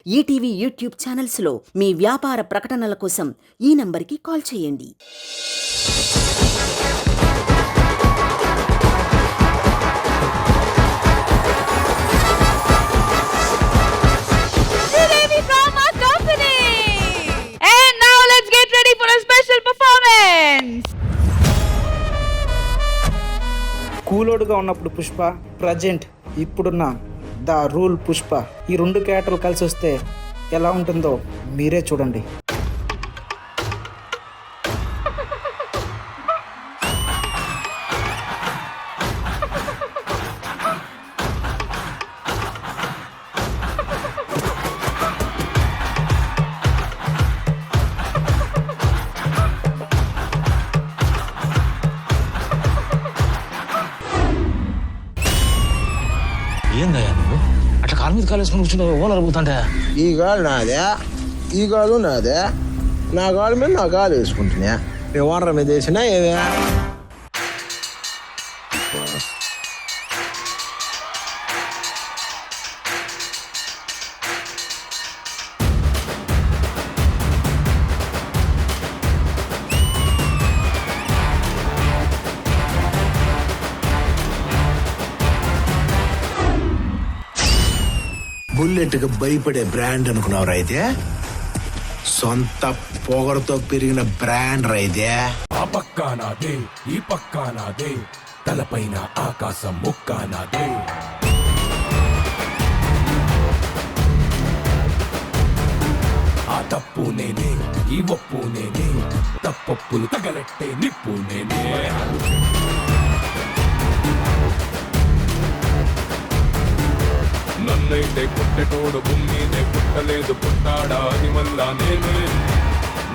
ETV YouTube ఛానల్స్లో మీ వ్యాపార ప్రకటనల కోసం ఈ నంబర్కి కాల్ చేయండి. కూలోడుగా ఉన్నప్పుడు పుష్ప, ప్రజెంట్ ఇప్పుడున్న ద రూల్ పుష్ప, ఈ రెండు క్యారెక్టర్లు కలిసి వస్తే ఎలా ఉంటుందో మీరే చూడండి. ఏందయ్యా నువ్వు అట్లా కాలు మీద కాలు వేసుకుని కూర్చుంటే ఓనర్ పోతుంటే ఈ గాలు నాదే, ఈ గాలు నాదే, నా గాలు మీద నా గాలు వేసుకుంటున్నా. నేను ఓనర్ మీద వేసినా ఏమే బుల్లెట్కి భయపడే బ్రాండ్ అనుకున్నావు అయితే సొంత పొగరతో పెరిగిన బ్రాండ్ రైతే. ఆ పక్కా నాదే, ఈ పక్కా నాదే, తలపైన ఆకాశం ముక్కా నాదే. ఆ తప్పు నేనే, ఈ ఒప్పు నేనే, తప్పప్పులు తగలెట్టే నిప్పు నేనే. నన్నైతే పుట్టెటోడు భూమినే పుట్టలేదు, పుట్టాడా అది మళ్ళా నేనే.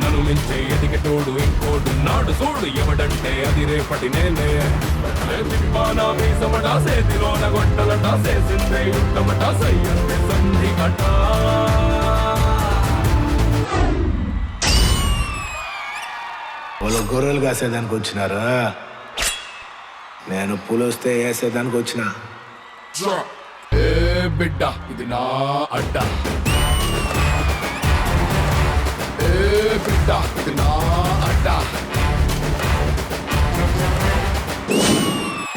నన్ను మించే ఎదిగటోడు ఇంకోడు నాడు చూడు, ఎవడంటే అది రేపటి నేనే. తిప్పానా మీసమట, సేతిలోన గొట్టలట, చేసిందే యుద్ధమట, సయ్యందే సంధి కట. వాళ్ళు గొర్రెలు కాసేదానికి వచ్చినారు, నేను పులొస్తే వేసేదానికి వచ్చిన. ఏ బిడ్డ ఇది నా అడ్డ, ఏ బిడ్డ ఇది నా అడ్డ,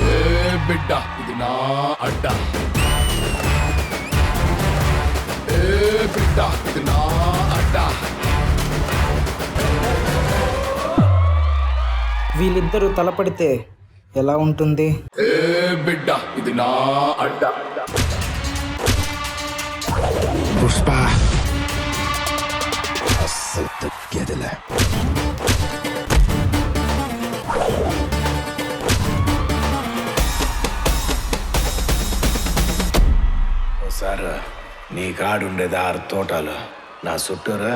ఏ బిడ్డ ఇది నా అడ్డ, ఏ బిడ్డ ఇది నా అడ్డ. వీళ్ళిద్దరూ తలపడితే ఎలా ఉంటుంది? ఏ బిడ్డ ఇది నా అడ్డ. పుష్ప అస్సలు తగ్గేదిలే. సార్, నీ కాడుండేది 6 తోటలు, నా చుట్టూరా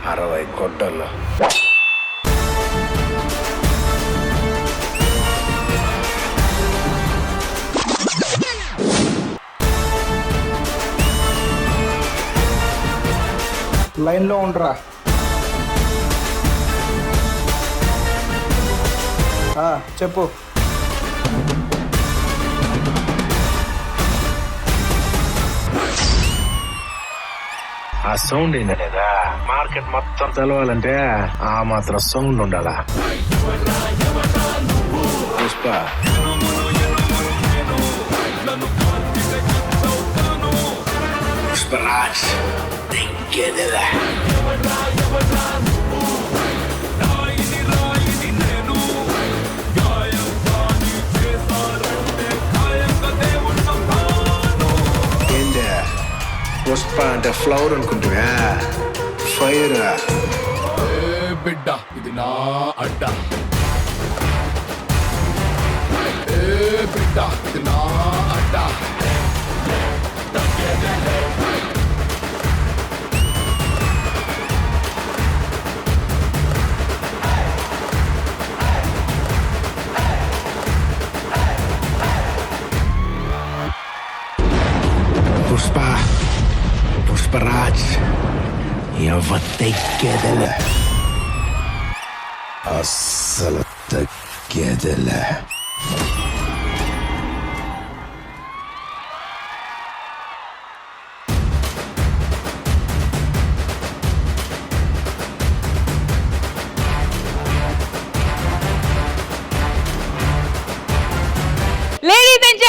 60 కొట్టలు. లైన్లో ఉండరా. చెప్పు. ఆ సౌండ్ ఏందనేదా మార్కెట్ మొత్తం తెలవాలంటే ఆ మాత్రం సౌండ్ ఉండాలా. పుష్ప పుష్పరాజ్ తగ్గేదిలే. ఏందే పుష్ప అంటే ఫ్లవర్ అనుకుంటువా? ఫైర్. ఏ బిడ్డ ఇది నా అడ్డ, ఏ బిడ్డ ఇది నా అడ్డ. పుష్ప పుష్పరాజ్ ఎవతెక్కేదలే, అస్సలు తగ్గేదలే.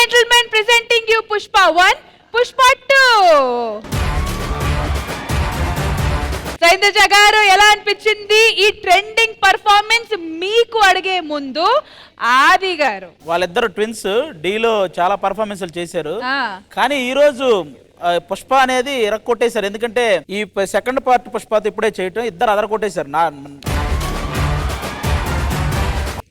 gentlemen, presenting you Pushpa 1, Pushpa 2. సైందజ గారు ఎలా అనిపించింది ఈ ట్రెండింగ్ పర్ఫార్మెన్స్ మీకు అడిగే ముందు ఆది గారు? వాళ్ళిద్దరు ట్విన్స్ డీలో చాలా పర్ఫార్మెన్స్లు చేశారు, ఆ. కానీ ఈ రోజు పుష్ప అనేది ఇరక్కొట్టేశారు. ఎందుకంటే ఈ సెకండ్ పార్ట్ పుష్పతో ఇప్పుడే చేయటం ఇద్దరు అదరకొట్టేశారు.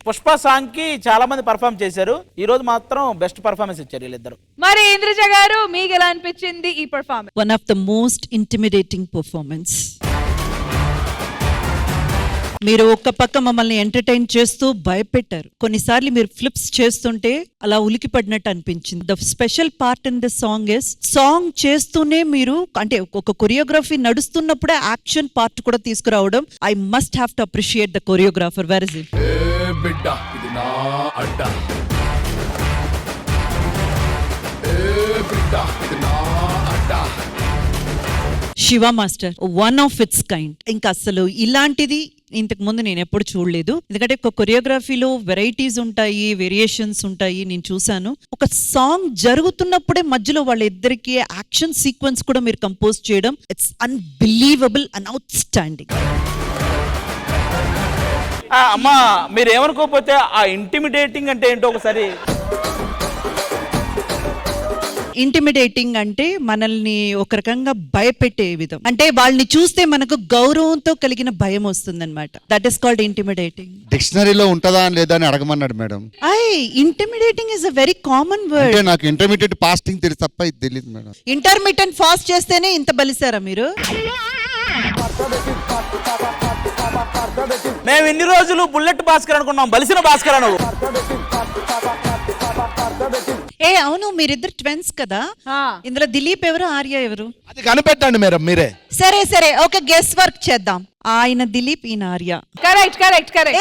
పుష్ప సాంగ్ కి చాలా మంది పర్ఫార్మ్ చేశారు, ఈ రోజు మాత్రం బెస్ట్ పర్ఫార్మెన్స్ ఇచ్చారు వీళ్ళిద్దరు. మరి ఇంద్రజ గారు మీకు ఎలా అనిపించింది ఈ performance? One of the most intimidating performance. మీరు ఒక్క పక్క మమ్మల్ని ఎంటర్టైన్ చేస్తూ భయపెట్టారు, కొన్నిసార్లు మీరు ఫ్లిప్స్ చేస్తుంటే అలా ఉలికి పడినట్టు అనిపించింది. The special part in the song is song చేస్తూనే మీరు అంటే ఒక కొరియోగ్రఫీ నడుస్తున్నప్పుడే యాక్షన్ పార్ట్ కూడా తీసుకురావడం. I must have to appreciate the choreographer. Where is it? బిడ్డ ఇది నా అడ్డ, బిడ్డ ఇది నా అడ్డ. Shiva master one of it's kind. ఇంకా అసలు ఇలాంటిది ఇంతకు ముందు నేను ఎప్పుడు చూడలేదు. ఎందుకంటే ఒక కొరియోగ్రఫీలో వెరైటీస్ ఉంటాయి, వేరియేషన్స్ ఉంటాయి, నేను చూసాను. ఒక సాంగ్ జరుగుతున్నప్పుడే మధ్యలో వాళ్ళిద్దరికి యాక్షన్ సీక్వెన్స్ కూడా మీరు కంపోజ్ చేయడం, it's unbelievable and out standing. అమ్మా మీరు ఏమనుకోకపోతే ఆ ఇంటిమిడేటింగ్ అంటే ఏంటో ఒకసారి. ఇంటిమిడేటింగ్ అంటే మనల్ని ఒక రకంగా భయపెట్టే విధం, అంటే వాళ్ళని చూస్తే మనకు గౌరవంతో కలిగిన భయం వస్తుందన్నమాట. That is called intimidating. డిక్షనరీలో ఉంటుందా లేదా అని అడగమన్నాడు madam. Intimidating is a very common word. అంటే నాకు ఇంటర్మీడియట్ ఫాస్టింగ్ తెలుసు తప్ప ఇది తెలియదు మేడం. ఇంటర్మీడియట్ ఫాస్ట్ చేస్తేనే ఇంత బలిసారా మీరు? మేము ఇన్ని రోజులు బుల్లెట్ భాస్కర్ అనుకున్నాం, బలిసిన భాస్కర్ అను. అవును, మీరిద్దరు ట్వెన్స్ కదా, ఇందులో దిలీప్ ఎవరు, ఆర్య ఎవరు? అది కనిపెట్టండి మేడం మీరే. సరే సరే, ఒక గెస్ వర్క్ చేద్దాం. ఆయన దిలీప్, ఈయన Arya. Correct correct correct.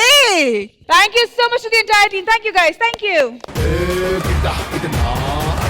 Thank you so much to the entire team. Thank you guys, thank you. బిడ్డ ఇది